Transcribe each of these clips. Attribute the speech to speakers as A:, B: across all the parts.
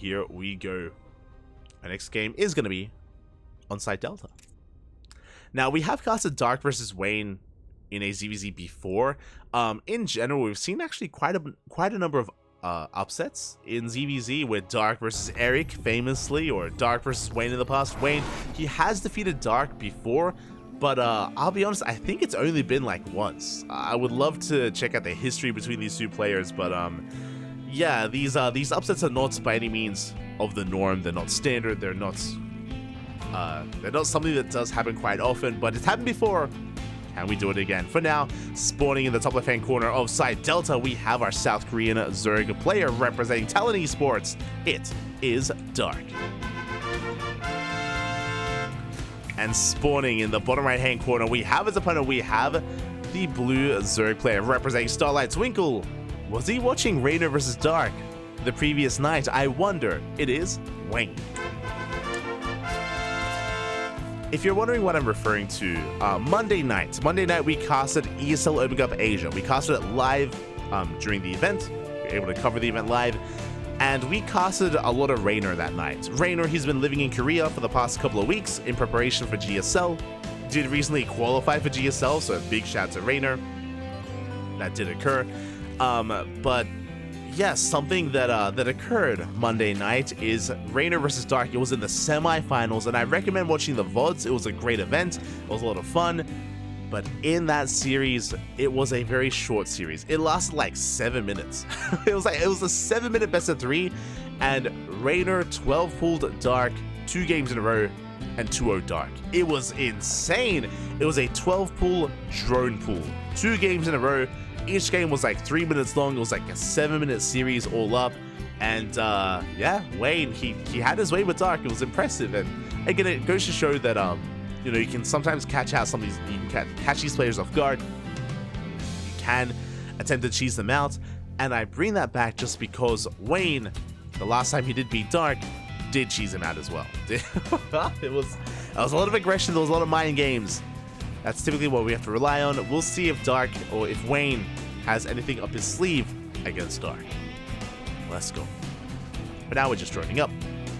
A: here we go. Our next game is going to be on site Delta. Now, we have casted Dark versus Wayne in a ZvZ before. In general, we've seen actually quite a number of upsets in ZvZ with Dark versus Eric famously, or Dark versus Wayne in the past. Wayne, he has defeated Dark before, but I'll be honest, I think it's only been like once. I would love to check out the history between these two players, but yeah, these upsets are not by any means of the norm. They're not standard. They're not something that does happen quite often, but it's happened before. Can we do it again? For now, spawning in the top left-hand corner of side Delta, we have our South Korean Zerg player representing Talon Esports. It is Dark. And spawning in the bottom right-hand corner, we have his opponent. We have the blue Zerg player representing Starlight's Winkle. Was he watching Rainer versus Dark the previous night? I wonder. It is Wayne. If you're wondering what I'm referring to, Monday night we casted ESL Open Cup Asia. We casted it live during the event. We were able to cover the event live, and we casted a lot of Rainer that night. Rainer, he's been living in Korea for the past couple of weeks in preparation for GSL. Did recently qualify for GSL, so a big shout to Rainer. That did occur. But yes, something that occurred Monday night is Rainer versus Dark. It was in the semifinals, and I recommend watching the VODs. It was a great event. It was a lot of fun. But in that series, it was a very short series. It lasted like 7 minutes. it was a 7-minute best of 3, and Rainer 12 pulled Dark 2 games in a row and 2-0 Dark. It was insane. It was a 12 pull drone pull, 2 games in a row. Each game was like 3 minutes long. It was like a 7-minute series all up. And yeah, Wayne, he had his way with Dark. It was impressive. And again, it goes to show that you know, you can sometimes catch out some of these, you can catch these players off guard. You can attempt to cheese them out. And I bring that back just because Wayne, the last time he did beat Dark, did cheese him out as well. There was a lot of aggression. There was a lot of mind games. That's typically what we have to rely on. We'll see if Dark, or if Wayne, has anything up his sleeve against Dark. Let's go. But now we're just joining up.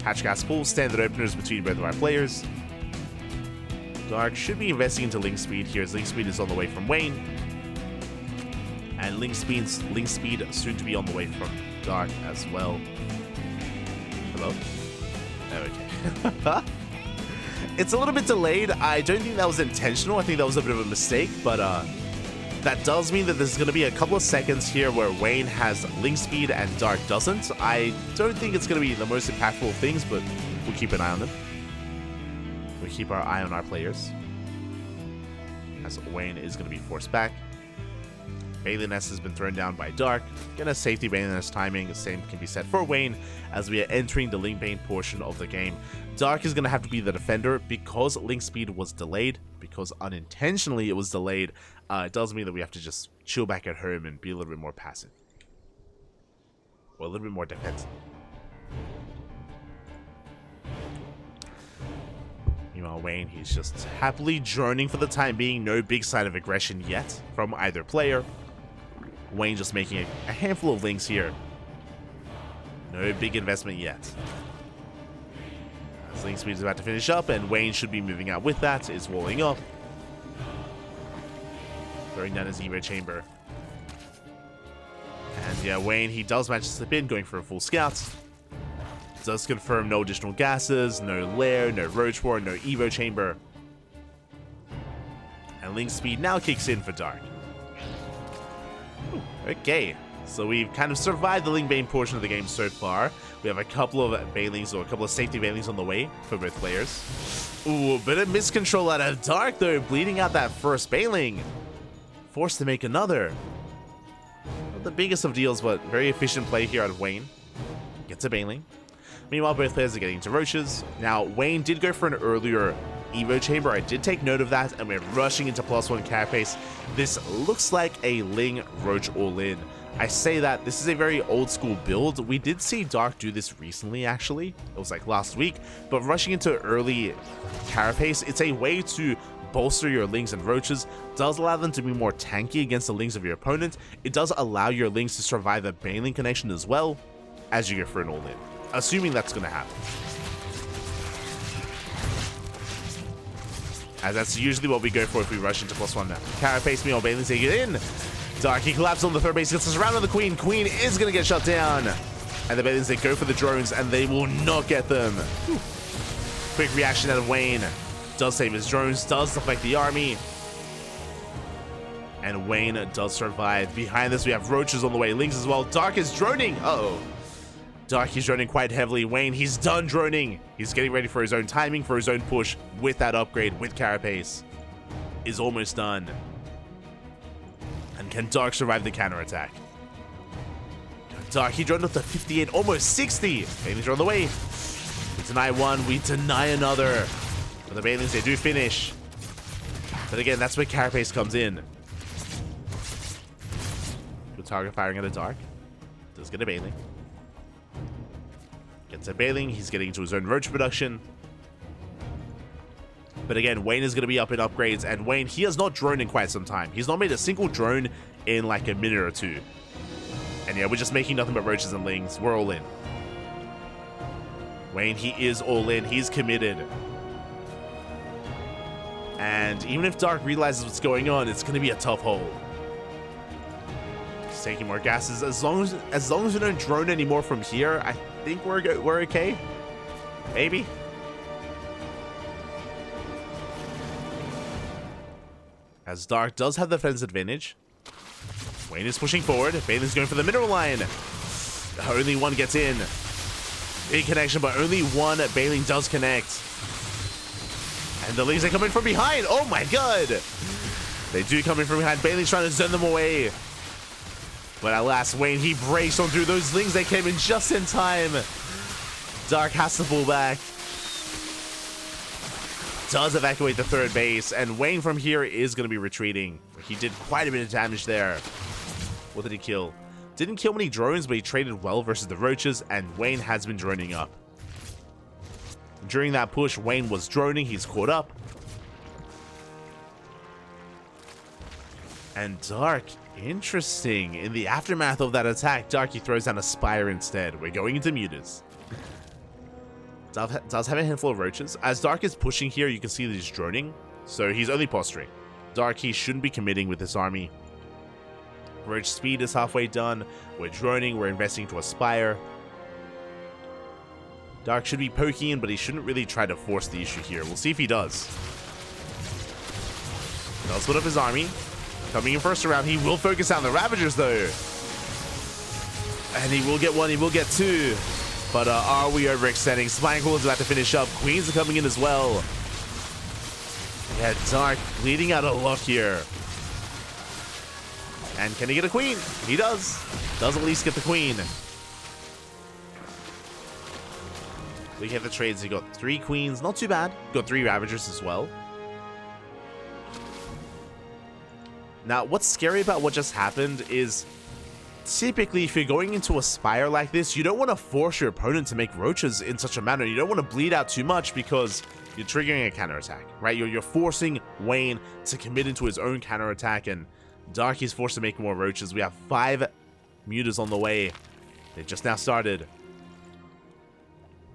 A: Hatch gas pool, standard openers between both of our players. Dark should be investing into link speed here, as link speed is on the way from Wayne. And link speed soon to be on the way from Dark as well. Hello? Okay. It's a little bit delayed. I don't think that was intentional. I think that was a bit of a mistake, but that does mean that there's going to be a couple of seconds here where Wayne has link speed and Dark doesn't. I don't think it's going to be the most impactful of things, but we'll keep an eye on them. We'll keep our eye on our players, as Wayne is going to be forced back. Bailey Nest has been thrown down by Dark. Gonna safety Bailey Nest timing. The same can be said for Wayne as we are entering the link bane portion of the game. Dark is gonna have to be the defender because link speed was delayed, because unintentionally it was delayed. It does mean that we have to just chill back at home and be a little bit more passive, or a little bit more defensive. Meanwhile, Wayne, he's just happily droning for the time being. No big sign of aggression yet from either player. Wayne just making a handful of links here. No big investment yet. As link speed is about to finish up, and Wayne should be moving out with that, is walling up. Throwing down his Evo chamber. And yeah, Wayne, he does manage to slip in, going for a full scout. Does confirm no additional gases, no lair, no roach war, no Evo chamber. And link speed now kicks in for Dark. Ooh, okay, so we've kind of survived the link bane portion of the game so far. We have a couple of bailings, or a couple of safety bailings on the way for both players. Ooh, a bit of miscontrol out of Dark though, bleeding out that first bailing. Forced to make another. Not the biggest of deals, but very efficient play here out of Wayne. Gets a bailing. Meanwhile, both players are getting into roaches. Now, Wayne did go for an earlier Evo chamber. I did take note of that, and we're rushing into +1 carapace. This looks like a Ling Roach all-in. I say that this is a very old school build. We did see Dark do this recently, actually. It was like last week. But rushing into early carapace, it's a way to bolster your Lings and Roaches. Does allow them to be more tanky against the Lings of your opponent. It does allow your Lings to survive a bailing connection as well as you go for an all-in. assuming that's going to happen. As that's usually what we go for if we rush into +1 now. Carapace me or Bailey's taking it in. Darky collapses on the third base, gets us around on the Queen. Queen is going to get shut down. And the Bailey's, they go for the drones, and they will not get them. Whew. Quick reaction out of Wayne. Does save his drones, does deflect the army. And Wayne does survive. Behind this, we have roaches on the way. Lynx as well. Dark is droning. Uh-oh. Dark is droning quite heavily. Wayne, he's done droning. He's getting ready for his own timing, for his own push with that upgrade, with Carapace. Is almost done. And can Dark survive the counterattack? Dark, he droned up to 58, almost 60. Bailey's are on the way. We deny one, we deny another. But the Bailey's, they do finish. But again, that's where Carapace comes in. Good target firing at a Dark. Does get a Bailey. Gets a Bailing, he's getting into his own roach production. But again, Wayne is going to be up in upgrades, and Wayne, he has not droned in quite some time. He's not made a single drone in like a minute or two. And yeah, we're just making nothing but roaches and lings. We're all in. Wayne, he is all in. He's committed. And even if Dark realizes what's going on, it's going to be a tough hold. He's taking more gases. As long as we don't drone anymore from here, I think we're okay. Maybe. As Dark does have the defense advantage. Wayne is pushing forward. Bailey's going for the mineral line. Only one gets in. Big connection, but only one Bailing does connect. And the Lings, they come in from behind. Oh my god. They do come in from behind. Bailey's trying to send them away. But alas, Wayne, he breaks on through those Lings. They came in just in time. Dark has to pull back. Does evacuate the third base. And Wayne from here is going to be retreating. He did quite a bit of damage there. What did he kill? Didn't kill many drones, but he traded well versus the roaches, and Wayne has been droning up. During that push, Wayne was droning. He's caught up. And Dark, interesting. In the aftermath of that attack, Dark, he throws down a Spire instead. We're going into mutas. Does have a handful of roaches. As Dark is pushing here, you can see that he's droning. So he's only posturing. Dark, he shouldn't be committing with this army. Roach speed is halfway done. We're droning. We're investing to a Spire. Dark should be poking in, but he shouldn't really try to force the issue here. We'll see if he does. Does split up his army. Coming in first round. He will focus on the Ravagers, though. And he will get one. He will get two. But are we overextending? Spine is about to finish up. Queens are coming in as well. Yeah, Dark bleeding out a lot here. And can he get a queen? He does. Does at least get the queen. We have the trades. He got 3 queens. Not too bad. Got 3 Ravagers as well. Now, what's scary about what just happened is typically if you're going into a Spire like this, you don't want to force your opponent to make roaches in such a manner. You don't want to bleed out too much because you're triggering a counterattack, right? You're forcing Wayne to commit into his own counterattack, and Dark is forced to make more roaches. We have 5 mutas on the way. They just now started.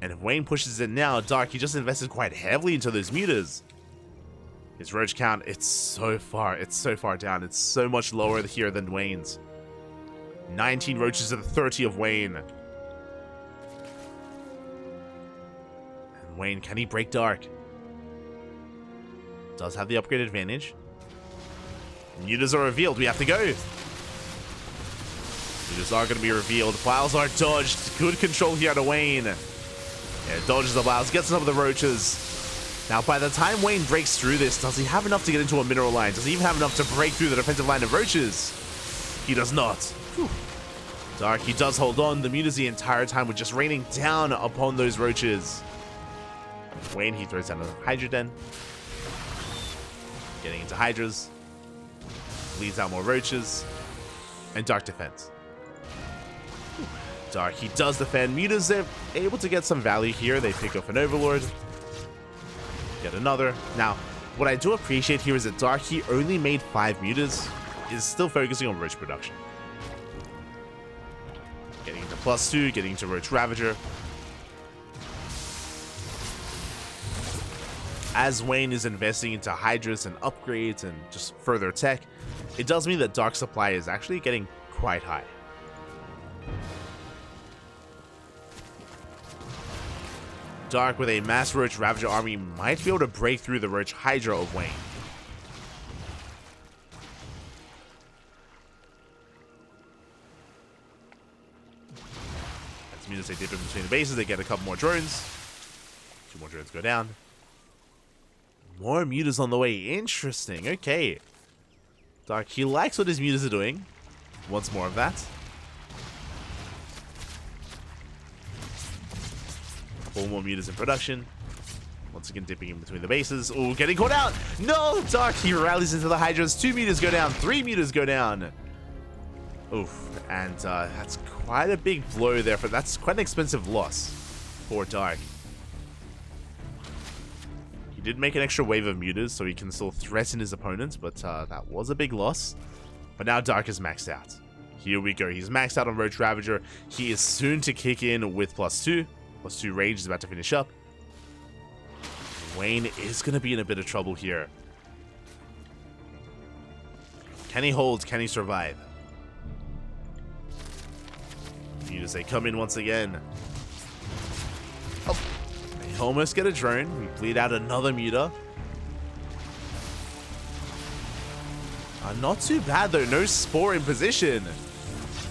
A: And if Wayne pushes it now, Dark, he just invested quite heavily into those mutas. His roach count, it's so far down. It's so much lower here than Wayne's. 19 roaches to the 30 of Wayne. And Wayne, can he break Dark? Does have the upgrade advantage. Mutas are revealed. We have to go. Mutas are going to be revealed. Plows are dodged. Good control here to Wayne. Yeah, dodges the plows. Gets some of the roaches. Now, by the time Wayne breaks through this, does he have enough to get into a mineral line? Does he even have enough to break through the defensive line of roaches? He does not. Whew. Dark, he does hold on. The mutas the entire time were just raining down upon those roaches. Wayne, he throws down a Hydra Den. Getting into Hydras. Leads out more roaches. And Dark defense. Dark, he does defend. Mutas, they're able to get some value here. They pick up an Overlord. Get another. Now, what I do appreciate here is that Dark, he only made 5 mutas. Is still focusing on roach production. Getting into +2, getting into Roach Ravager. as Wayne is investing into Hydras and upgrades and just further tech, it does mean that Dark supply is actually getting quite high. Dark with a mass Roach Ravager army might be able to break through the Roach Hydra of Wayne. As mutas they dip in between the bases, they get a couple more drones. 2 more drones go down. More mutas on the way. Interesting. Okay. Dark, he likes what his mutas are doing. Wants more of that. Couple more mutas in production. Once again, dipping in between the bases. Oh, getting caught out. No, Dark, he rallies into the Hydras. 2 mutas go down. 3 mutas go down. Oof. And that's quite a big blow there. That's quite an expensive loss for Dark. He did make an extra wave of mutas, so he can still threaten his opponents, but that was a big loss. But now Dark is maxed out. Here we go. He's maxed out on Roach Ravager. He is soon to kick in with +2. +2 rage is about to finish up. Wayne is going to be in a bit of trouble here. Can he hold? Can he survive? Mutas, they come in once again. Oh, they almost get a drone. We bleed out another muta. Not too bad though. No Spore in position.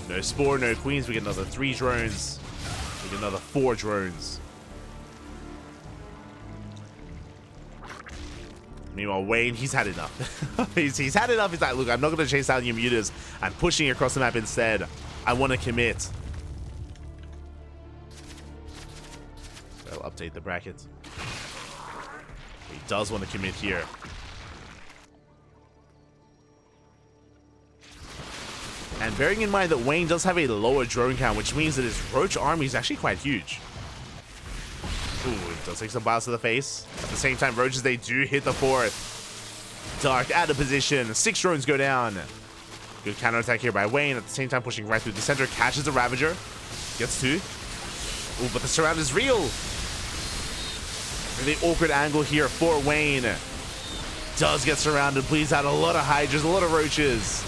A: No Spore, no Queens. We get another 3 drones. We get another 4 drones. Meanwhile, Wayne, he's had enough. he's had enough. He's like, look, I'm not going to chase down your mutas. I'm pushing across the map instead. I want to commit. I'll update the bracket. He does want to commit here. And bearing in mind that Wayne does have a lower drone count, which means that his Roach army is actually quite huge. Ooh, it does take some biles to the face. At the same time, Roaches, they do hit the 4th. Dark out of position. 6 drones go down. Good counterattack here by Wayne. At the same time, pushing right through the center. Catches the Ravager. Gets 2. Ooh, but the surround is real. Really awkward angle here for Wayne. Does get surrounded. Bleeds out a lot of Hydras, a lot of Roaches.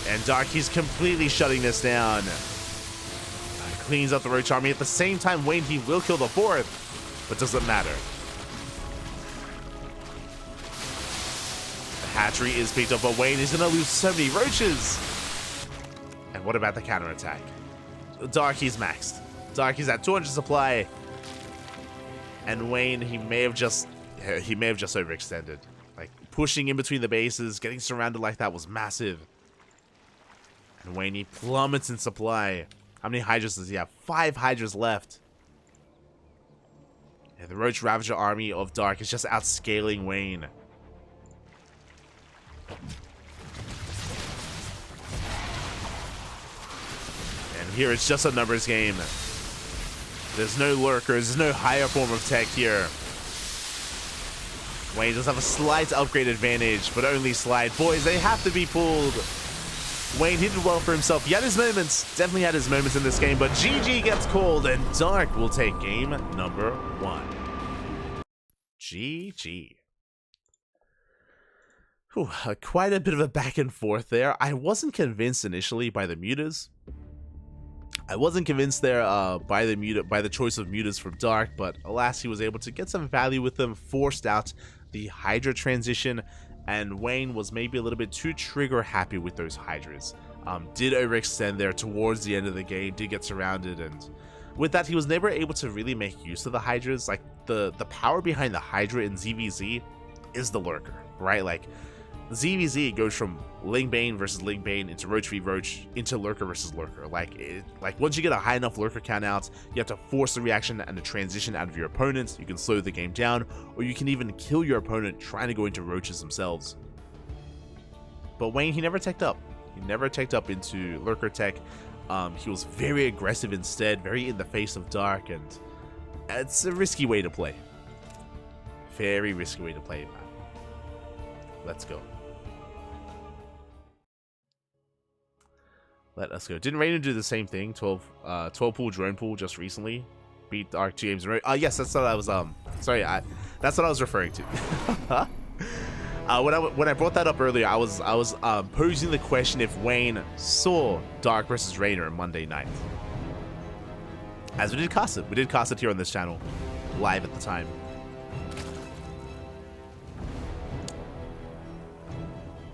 A: And Dark, he's completely shutting this down. Cleans up the Roach army. At the same time, Wayne, he will kill the 4th, but doesn't matter. The hatchery is picked up, but Wayne is going to lose so many Roaches. And what about the counterattack? Dark, he's maxed. Dark, he's at 200 supply. And Wayne, he may have just overextended. Like, pushing in between the bases, getting surrounded like that was massive. And Wayne, he plummets in supply. How many Hydras does he have? 5 Hydras left. Yeah, the Roach Ravager army of Dark is just outscaling Wayne. And here it's just a numbers game. There's no lurkers, there's no higher form of tech here. Wayne does have a slight upgrade advantage, but only slight. Boys, they have to be pulled. Wayne, he did well for himself. He had his moments, definitely had his moments in this game, but GG gets called, and Dark will take game number 1. GG. Whew, quite a bit of a back and forth there. I wasn't convinced initially by the mutas. I wasn't convinced there by the choice of mutas from Dark, but alas, he was able to get some value with them, forced out the Hydra transition, and Wayne was maybe a little bit too trigger happy with those Hydras. Did overextend there towards the end of the game, did get surrounded, and with that, he was never able to really make use of the Hydras. Like, the power behind the Hydra in ZvZ is the lurker, right? Like, ZvZ goes from Ling Bane versus Ling Bane into Roach v Roach into Lurker versus Lurker. Like once you get a high enough Lurker count out, you have to force the reaction and the transition out of your opponent. You can slow the game down, or you can even kill your opponent trying to go into Roaches themselves. But Wayne, he never teched up. He never teched up into Lurker tech. He was very aggressive instead, very in the face of Dark, and it's a risky way to play. Very risky way to play, man. Let's go. Let us go. Didn't Rainer do the same thing? 12 pool drone pool just recently? Beat Dark 2 games in a row. Yes, that's what I was sorry, That's what I was referring to. When I brought that up earlier, I was posing the question if Wayne saw Dark versus Rainer on Monday night. As we did cast it. We did cast it here on this channel, live at the time.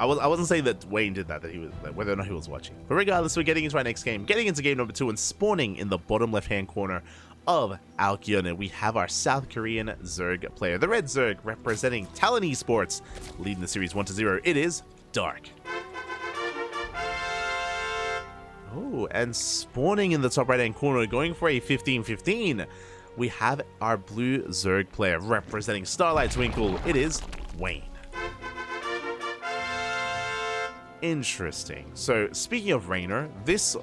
A: I wasn't saying that Wayne did that he was, whether or not he was watching. But regardless, we're getting into our next game. Getting into game number 2 and spawning in the bottom left-hand corner of Alkyone, we have our South Korean Zerg player. The red Zerg representing Talon Esports, leading the series 1-0. It is Dark. Oh, and spawning in the top right-hand corner, going for a 15-15. We have our blue Zerg player representing Starlight Twinkle. It is Wayne. Interesting. So, speaking of Rainer, this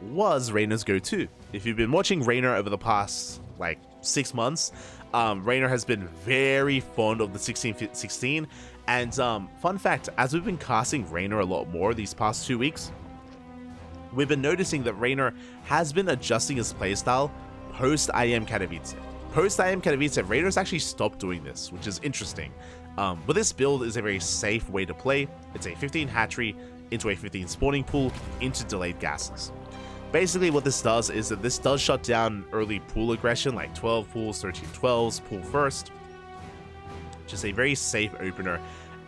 A: was Rainer's go-to. If you've been watching Rainer over the past, like, 6 months, Rainer has been very fond of the 16-16. And, fun fact, as we've been casting Rainer a lot more these past 2 weeks, we've been noticing that Rainer has been adjusting his playstyle post-IM Katowice. Post-IM Katowice, Rainer's actually stopped doing this, which is interesting. But this build is a very safe way to play. It's a 15 hatchery into a 15 spawning pool into delayed gases. Basically what this does is that this does shut down early pool aggression like 12 pools, 13 12s, pool first. Just a very safe opener,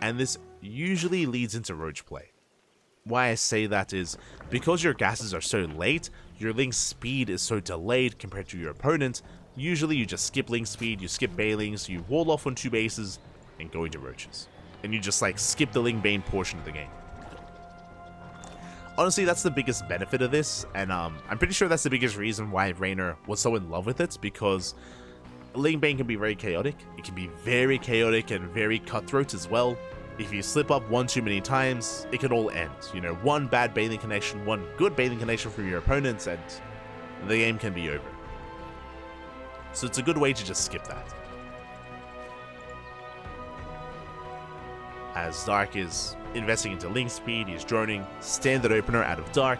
A: and this usually leads into roach play. Why I say that is because your gases are so late, your link speed is so delayed compared to your opponent. Usually you just skip link speed, you skip bailings, you wall off on 2 bases, and go into roaches. And you just like skip the Ling Bane portion of the game. Honestly, that's the biggest benefit of this, and I'm pretty sure that's the biggest reason why Rainer was so in love with it, because Ling Bane can be very chaotic. It can be very chaotic and very cutthroat as well. If you slip up one too many times, it can all end. You know, one bad bailing connection, one good bailing connection from your opponents, and the game can be over. So it's a good way to just skip that. As Dark is investing into link speed, he's droning, standard opener out of Dark.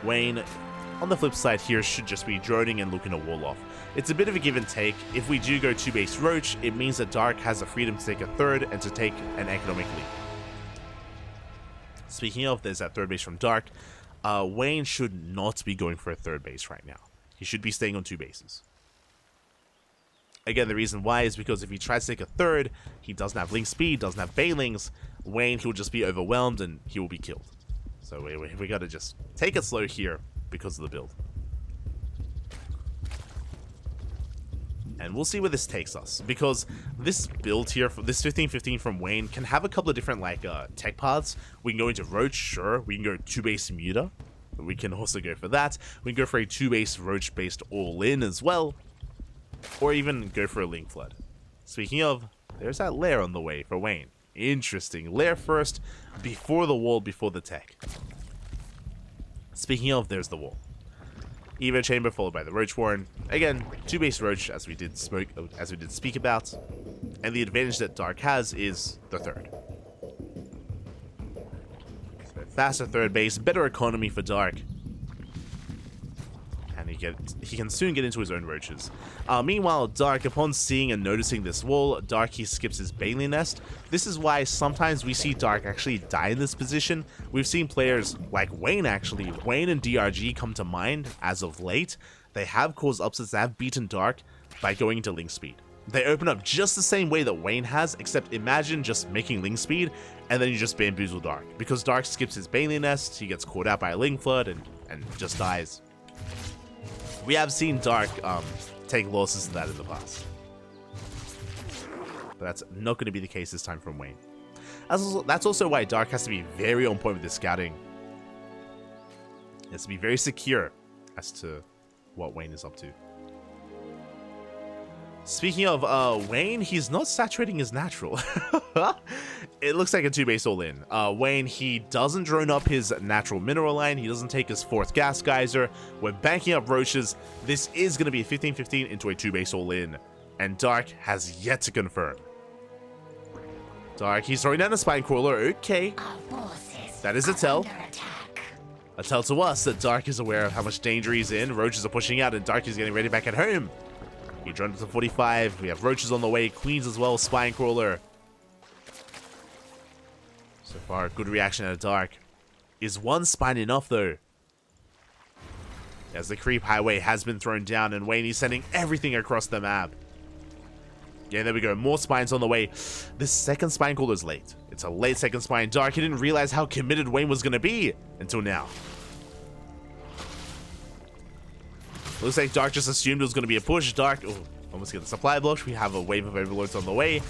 A: Wayne, on the flip side here, should just be droning and looking to wall off. It's a bit of a give and take. If we do go 2-base roach, it means that Dark has the freedom to take a third and to take an economic lead. Speaking of, there's that third base from Dark. Wayne should not be going for a third base right now. He should be staying on 2 bases. Again, the reason why is because if he tries to take a third, he doesn't have link speed, doesn't have bailings. Wayne, he'll just be overwhelmed and he will be killed. So we gotta just take it slow here because of the build. And we'll see where this takes us, because this build here, this 15-15 from Wayne, can have a couple of different like tech paths. We can go into Roach, sure. We can go 2-base Muta. We can also go for that. We can go for a 2-base Roach-based all-in as well. Or even go for a Link Flood. Speaking of, there's that lair on the way for Wayne. Interesting. Lair first, before the wall, before the tech. Speaking of, there's the wall. Evo Chamber followed by the Roach Warren. Again, 2-base Roach, as we did speak about. And the advantage that Dark has is the third. So faster third base, better economy for Dark. And he can soon get into his own roaches. Meanwhile, Dark, upon seeing and noticing this wall, Dark, he skips his Bailey Nest. This is why sometimes we see Dark actually die in this position. We've seen players like Wayne, actually. Wayne and DRG come to mind as of late. They have caused upsets, they have beaten Dark by going into link speed. They open up just the same way that Wayne has, except imagine just making link speed, and then you just bamboozle Dark. Because Dark skips his Bailey Nest, he gets caught out by a Link Flood, and just dies. We have seen Dark take losses to that in the past. But that's not going to be the case this time from Wayne. That's also why Dark has to be very on point with his scouting. He has to be very secure as to what Wayne is up to. Speaking of Wayne, he's not saturating his natural. It looks like a 2-base all-in. Wayne, he doesn't drone up his natural mineral line. He doesn't take his 4th gas geyser. We're banking up roaches. This is going to be a 15-15 into a 2-base all-in. And Dark has yet to confirm. Dark, he's throwing down a spine crawler. Okay. That is a tell. A tell to us that Dark is aware of how much danger he's in. Roaches are pushing out and Dark is getting ready back at home. He joined up to 45. We have roaches on the way, queens as well, spine crawler. So far, good reaction out of Dark. Is one spine enough though? As the creep highway has been thrown down, and Wayne is sending everything across the map. Yeah, there we go. More spines on the way. This second spine crawler is late. It's a late second spine. Dark, he didn't realize how committed Wayne was going to be until now. Looks like Dark just assumed it was going to be a push. Dark, oh, almost get the supply blocked. We have a wave of overlords on the way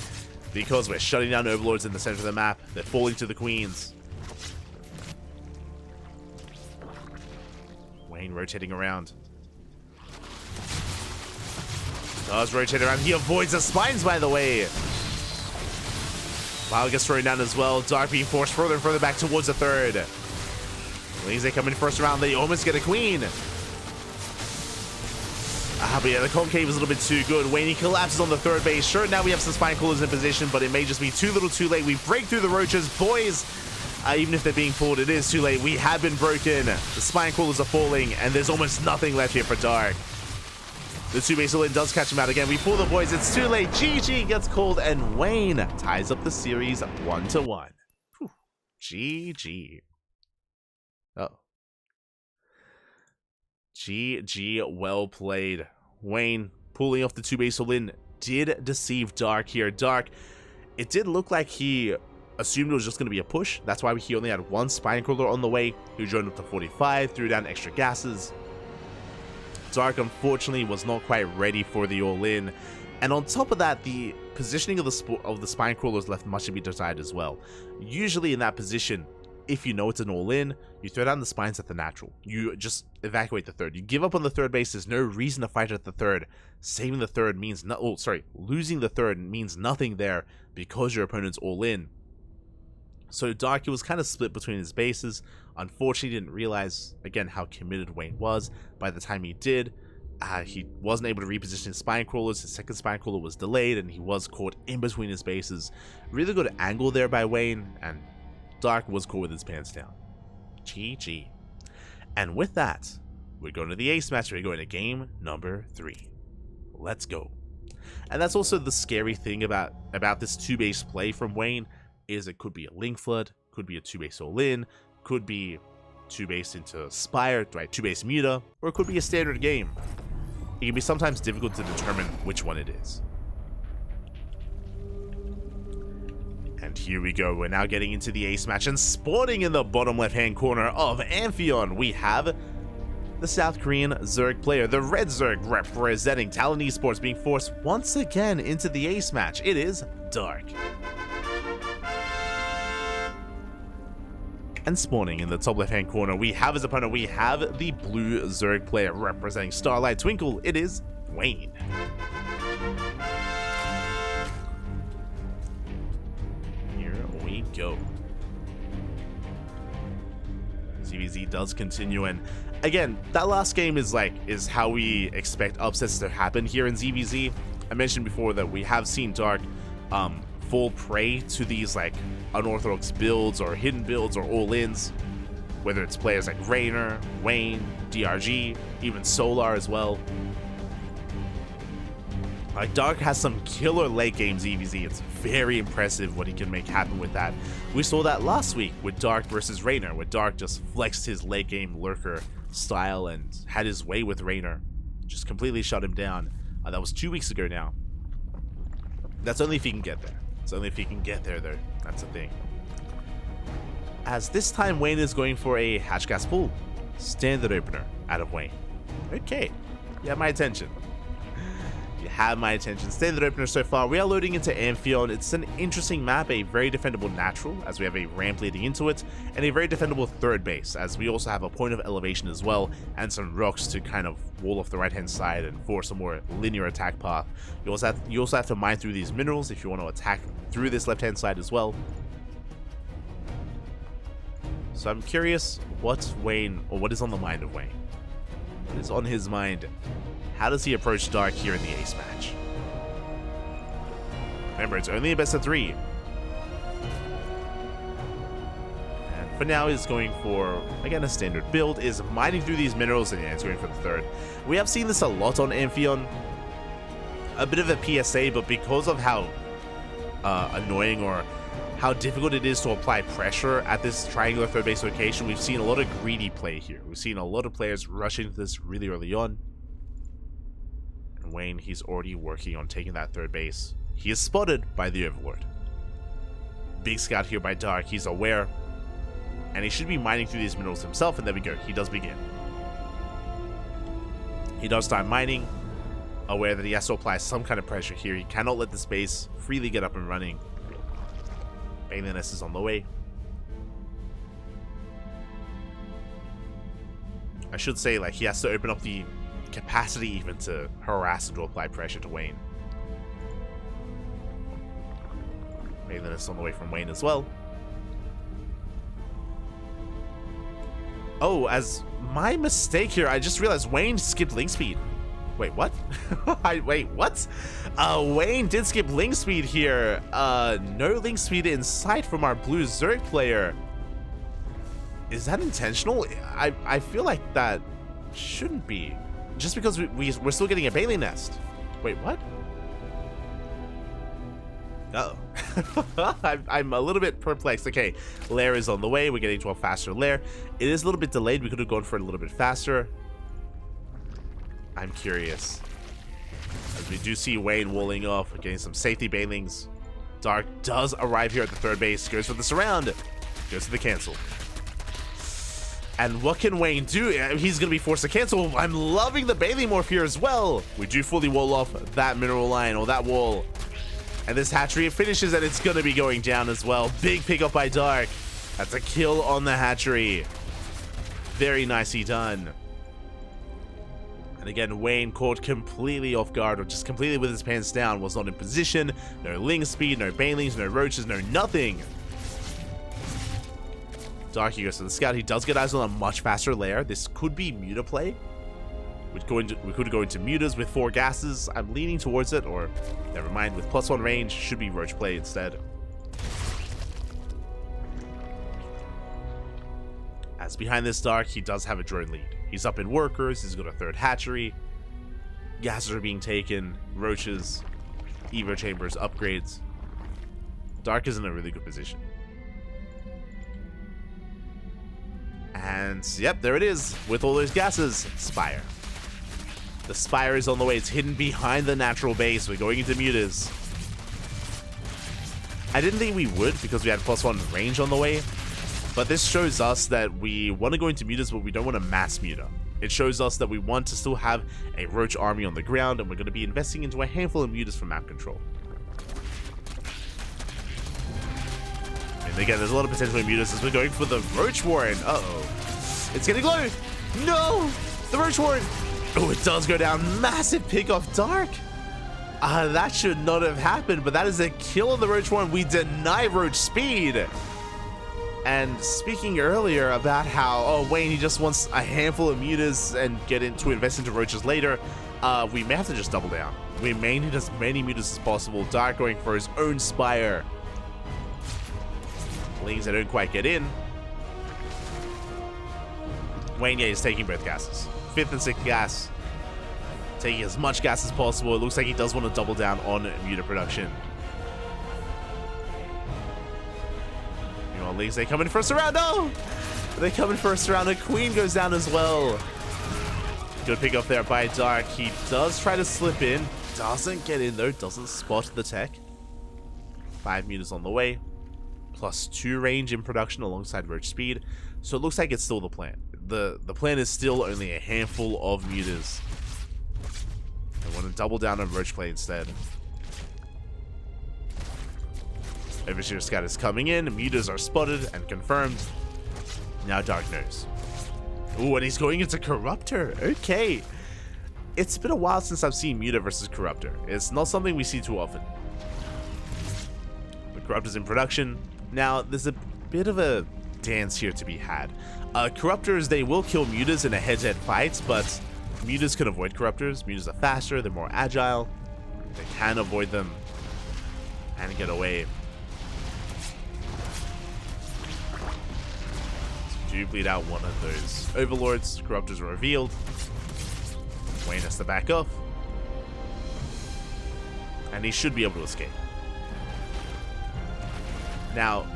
A: because we're shutting down overlords in the center of the map. They're falling to the queens. Wayne rotating around. Does rotate around. He avoids the spines, by the way. Lyle gets thrown down as well. Dark being forced further and further back towards the third. Wings, they come in first round. They almost get a queen. But yeah, the concave is a little bit too good. Wayne, he collapses on the third base. Sure, now we have some spine crawlers in position, but it may just be too little too late. We break through the roaches. Boys, even if they're being pulled, it is too late. We have been broken. The spine crawlers are falling, and there's almost nothing left here for Dark. The two-base all-in does catch him out again. We pull the boys. It's too late. GG gets called, and Wayne ties up the series 1-1. GG. Oh. GG, well played. Wayne pulling off the two-base all-in did deceive Dark here. Dark, it did look like he assumed it was just going to be a push. That's why he only had one spine crawler on the way. He joined up to 45, threw down extra gases. Dark, unfortunately, was not quite ready for the all-in. And on top of that, the positioning of the spine crawlers left much to be desired as well. Usually in that position, if you know it's an all-in, you throw down the spines at the natural. You just evacuate the third. You give up on the third base. There's no reason to fight at the third. Saving the third means no. Oh, sorry, losing the third means nothing there because your opponent's all-in. So Dark was kind of split between his bases. Unfortunately, didn't realize again how committed Wayne was. By the time he did, he wasn't able to reposition his spine crawlers. His second spine crawler was delayed, and he was caught in between his bases. Really good angle there by Wayne, and Dark was caught with his pants down. GG. And with that, we're going to the ace match. We're going to game number 3. Let's go. And that's also the scary thing about this two-base play from Wayne, is it could be a link flood, could be a two-base all-in, could be two-base into Spire, right, two-base Muta, or it could be a standard game. It can be sometimes difficult to determine which one it is. And here we go, we're now getting into the ace match, and spawning in the bottom left-hand corner of Amphion, we have the South Korean Zerg player, the Red Zerg representing Talon Esports, being forced once again into the ace match. It is Dark. And spawning in the top left-hand corner, we have his opponent. We have the blue Zerg player representing Starlight Twinkle. It is Wayne. Here we go. ZvZ does continue, and again, that last game is how we expect upsets to happen here in ZvZ. I mentioned before that we have seen Dark fall prey to these unorthodox builds or hidden builds or all-ins, whether it's players like Raynor, Wayne, DRG, even Solar as well. Dark has some killer late game ZvZ. It's very impressive what he can make happen with that. We saw that last week with Dark versus Raynor, where Dark just flexed his late game lurker style and had his way with Raynor, just completely shut him down. That was 2 weeks ago now. That's only if he can get there. It's only if he can get there, though. That's the thing. As this time, Wayne is going for a hatch gas pull. Standard opener out of Wayne. Okay. You have my attention. You have my attention. Standard opener so far. We are loading into Amphion. It's an interesting map, a very defendable natural, as we have a ramp leading into it, and a very defendable third base, as we also have a point of elevation as well, and some rocks to kind of wall off the right-hand side and force a more linear attack path. You also have to mine through these minerals if you want to attack through this left-hand side as well. So I'm curious what is on the mind of Wayne. What is on his mind? How does he approach Dark here in the ace match? Remember, it's only a best of 3. And for now, he's going for, again, a standard build, is mining through these minerals, and yeah, he's going for the third. We have seen this a lot on Amphion. a bit of a PSA, but because of how annoying or how difficult it is to apply pressure at this triangular third base location, we've seen a lot of greedy play here. We've seen a lot of players rush into this really early on. And Wayne, he's already working on taking that third base. He is spotted by the Overlord. Big scout here by Dark. He's aware. And he should be mining through these minerals himself, and there we go. He does begin. He does start mining, aware that he has to apply some kind of pressure here. He cannot let this base freely get up and running. Alien S is on the way. I should say, like, he has to open up the capacity even to harass and to apply pressure to Wayne. Alien S on the way from Wayne as well. Oh, as my mistake here, I just realized Wayne skipped link speed. Wait, what? Wait, what? Wayne did skip link speed here. No link speed in sight from our blue Zerg player. Is that intentional? I feel like that shouldn't be. Just because we're still getting a Bailey nest. Wait, what? Uh-oh. I'm a little bit perplexed. Okay, lair is on the way. We're getting to a faster lair. It is a little bit delayed. We could have gone for it a little bit faster. I'm curious. As we do see Wayne walling off, we're getting some safety bailings. Dark does arrive here at the third base. Goes for the surround. Goes to the cancel. And what can Wayne do? He's going to be forced to cancel. I'm loving the Bailey morph here as well. We do fully wall off that mineral line or that wall. And this hatchery, it finishes and it's going to be going down as well. Big pickup by Dark. That's a kill on the hatchery. Very nicely done. And again, Wayne caught completely off guard, or just completely with his pants down, was not in position. No link speed, no banelings, no roaches, no nothing. Darky goes to the scout. He does get eyes on a much faster lair. This could be muta play. We could go into mutas with 4 gases. I'm leaning towards it, or never mind, with +1 range, should be roach play instead. As behind this Dark, he does have a drone lead. He's up in workers, he's got a 3rd hatchery. Gases are being taken, roaches, evo chambers, upgrades. Dark is in a really good position. And yep, there it is, with all those gases. Spire. The Spire is on the way. It's hidden behind the natural base. We're going into mutas. I didn't think we would because we had +1 range on the way. But this shows us that we want to go into mutas, but we don't want to mass muta. It shows us that we want to still have a roach army on the ground, and we're going to be investing into a handful of mutas for map control. And again, there's a lot of potential in mutas as we're going for the roach warren. Uh-oh. It's getting low. No! The roach warren. Oh, it does go down. Massive pick off Dark. That should not have happened, but that is a kill on the roach warren. We deny roach speed. And speaking earlier about how, oh, Wayne, he just wants a handful of mutas and to invest into roaches later, we may have to just double down. We may need as many mutas as possible. Dark going for his own Spire. Lings that don't quite get in. Wayne, yeah, is taking both gases. 5th and 6th gas. Taking as much gas as possible. It looks like he does want to double down on muta production. Leagues, they come in for a surround. No! They come in for a surround. A queen goes down as well. Good pick up there by Dark. He does try to slip in. Doesn't get in though. Doesn't spot the tech. 5 mutas on the way. +2 range in production alongside roach speed. So it looks like it's still the plan. The plan is still only a handful of mutas. I want to double down on roach play instead. Overseer Scout is coming in, mutas are spotted and confirmed. Now Dark knows. Ooh, and he's going into Corruptor. Okay. It's been a while since I've seen muta versus Corruptor. It's not something we see too often. But Corruptor's in production. Now, there's a bit of a dance here to be had. Corruptors, they will kill mutas in a head-to-head fight, but mutas can avoid Corruptors. Mutas are faster, they're more agile. They can avoid them and get away. Do bleed out one of those overlords. Corruptors are revealed. Wayne has to back off. and he should be able to escape. Now,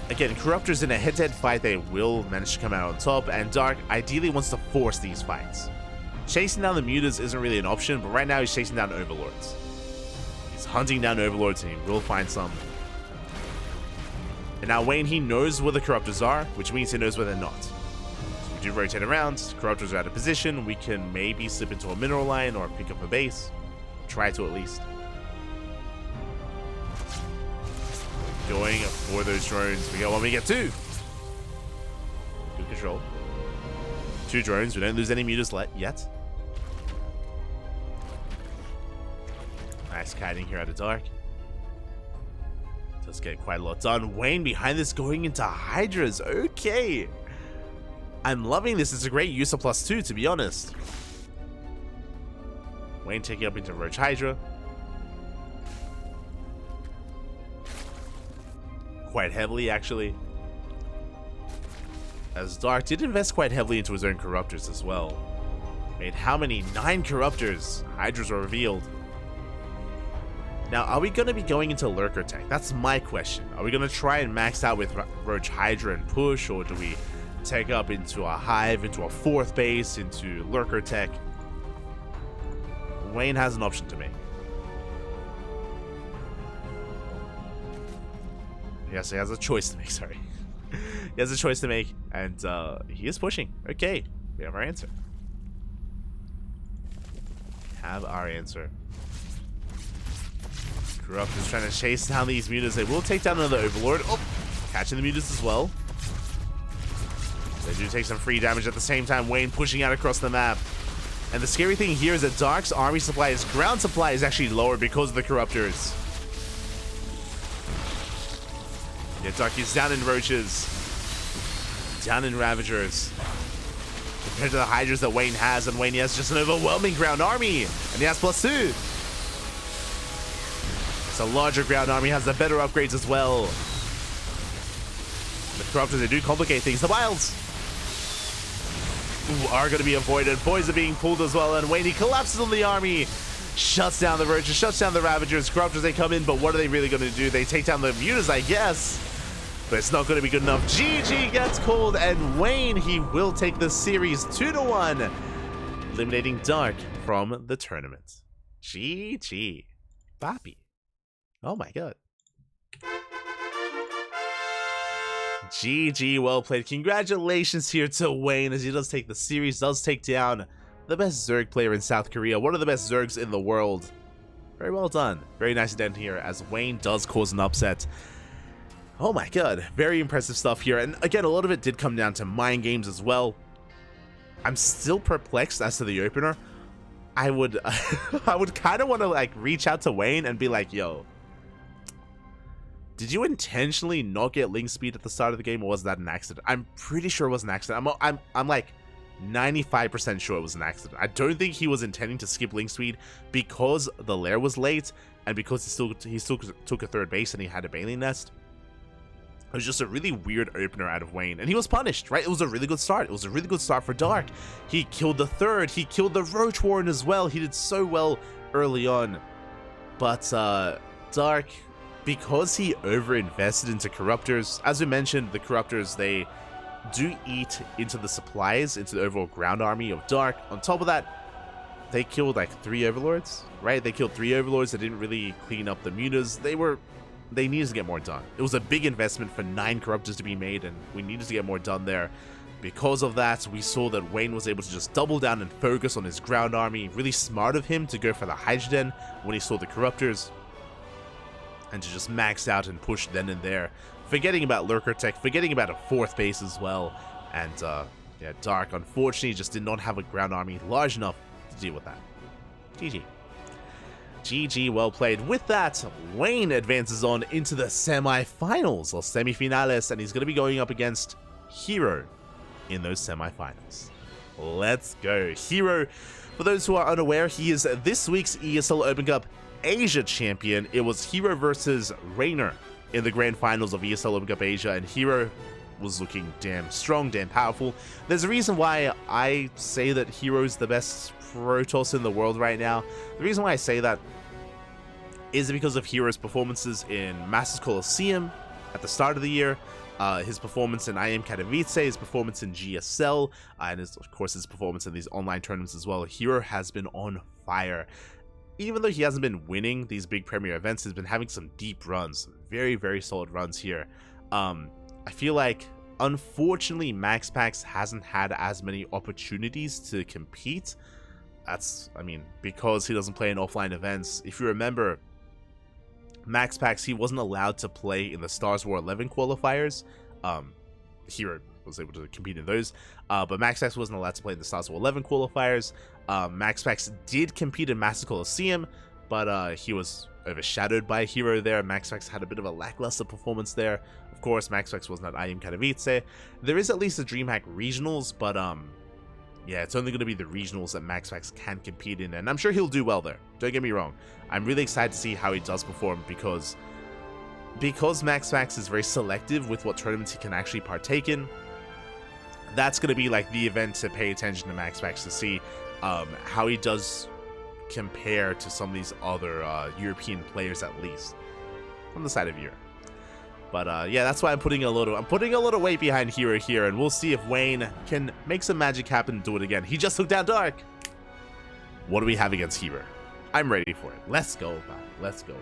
A: again, Corruptors in a head-to-head fight, they will manage to come out on top, and Dark ideally wants to force these fights. Chasing down the Mutas isn't really an option, but right now he's chasing down Overlords. He's hunting down Overlords, and he will find some. And now Wayne, he knows where the Corruptors are, which means he knows where they're not. So we do rotate around, Corruptors are out of position, we can maybe slip into a mineral line or pick up a base. Try to at least. Going for those drones. We got one, we get two. Good control. Two drones. We don't lose any mutas yet. Nice kiting here out of Dark. Does get quite a lot done. Wayne behind this going into Hydras. Okay. I'm loving this. It's a great use of +2, to be honest. Wayne taking up into Roach Hydra. Quite heavily, actually. As Dark did invest quite heavily into his own Corruptors as well. Made how many? 9 Corruptors. Hydras were revealed. Now, are we going to be going into Lurker Tech? That's my question. Are we going to try and max out with Roach Hydra and push, or do we take up into a Hive, into a 4th base, into Lurker Tech? Wayne has an option to make. Yes, he has a choice to make, sorry. He has a choice to make, and he is pushing. Okay, we have our answer. Corruptors trying to chase down these mutas. They will take down another Overlord. Oh, catching the mutas as well. They do take some free damage at the same time. Wayne pushing out across the map. And the scary thing here is that Dark's army supply, his ground supply, is actually lower because of the Corruptors. Yeah, Dark is down in Roaches. Down in Ravagers. Compared to the Hydras that Wayne has, and Wayne has just an overwhelming ground army. And he has +2. It's a larger ground army, has the better upgrades as well. The Corruptors, they do complicate things. The Wilds are going to be avoided. Boys are being pulled as well, and Wayne, he collapses on the army. Shuts down the Roaches, shuts down the Ravagers. Corruptors, they come in, but what are they really going to do? They take down the Mutas, I guess. But it's not going to be good enough. GG gets called, and Wayne, he will take the series 2-1, eliminating Dark from the tournament. GG. Bappy. Oh my god. GG, well played. Congratulations here to Wayne as he does take the series, does take down the best Zerg player in South Korea, one of the best Zergs in the world. Very well done. Very nice event here as Wayne does cause an upset. Oh my god, very impressive stuff here. And again, a lot of it did come down to mind games as well. I'm still perplexed as to the opener. I would kind of want to like reach out to Wayne and be like, yo, did you intentionally not get link speed at the start of the game, or was that an accident? I'm pretty sure it was an accident. I'm like 95% sure it was an accident. I don't think he was intending to skip link speed because the lair was late and because he still took a 3rd base and he had a Bailey nest. It was just a really weird opener out of Wayne, and he was punished, right? It was a really good start. It was a really good start for Dark. He killed the 3rd. He killed the Roach Warren as well. He did so well early on. But Dark, because he over-invested into Corruptors, as we mentioned, the Corruptors, they do eat into the supplies, into the overall ground army of Dark. On top of that, they killed like 3 Overlords, right? They killed 3 Overlords. They didn't really clean up the mutas. They needed to get more done. It was a big investment for 9 Corruptors to be made, and we needed to get more done there. Because of that, we saw that Wayne was able to just double down and focus on his ground army. Really smart of him to go for the Hydrogen when he saw the Corruptors, and to just max out and push then and there, forgetting about Lurker Tech, forgetting about a 4th base as well. And yeah, Dark unfortunately just did not have a ground army large enough to deal with that. GG. GG, well played. With that, Wayne advances on into the semi-finals, or semi-finales, and he's going to be going up against Hero in those semi-finals. Let's go. Hero, for those who are unaware, he is this week's ESL Open Cup Asia champion. It was Hero versus Rainer in the grand finals of ESL Open Cup Asia, and Hero was looking damn strong, damn powerful. There's a reason why I say that Hero's the best Protoss in the world right now. The reason why I say that Is it because of Hero's performances in Masters Coliseum at the start of the year? His performance in IM Katowice, his performance in GSL, and of course his performance in these online tournaments as well. Hero has been on fire. Even though he hasn't been winning these big premier events, he's been having some deep runs, very, very solid runs here. I feel like, unfortunately, MaxPax hasn't had as many opportunities to compete. That's, I mean, because he doesn't play in offline events. If you remember, MaxPax, he wasn't allowed to play in the Stars War 11 qualifiers. Hero was able to compete in those, but MaxPax wasn't allowed to play in the Stars War 11 qualifiers. MaxPax did compete in Master Coliseum, but he was overshadowed by Hero there. MaxPax had a bit of a lackluster performance there. Of course, MaxPax wasn't at IM Katowice. There is at least a DreamHack Regionals, but yeah, it's only going to be the regionals that MaxPax can compete in, and I'm sure he'll do well there. Don't get me wrong. I'm really excited to see how he does perform, because MaxPax is very selective with what tournaments he can actually partake in. That's going to be like the event to pay attention to MaxPax, to see how he does compare to some of these other European players, at least from the side of Europe. But yeah, that's why I'm putting a little weight behind Hero here, and we'll see if Wayne can make some magic happen and do it again. He just took down Dark. What do we have against Hero? I'm ready for it. Let's go, man. Let's go.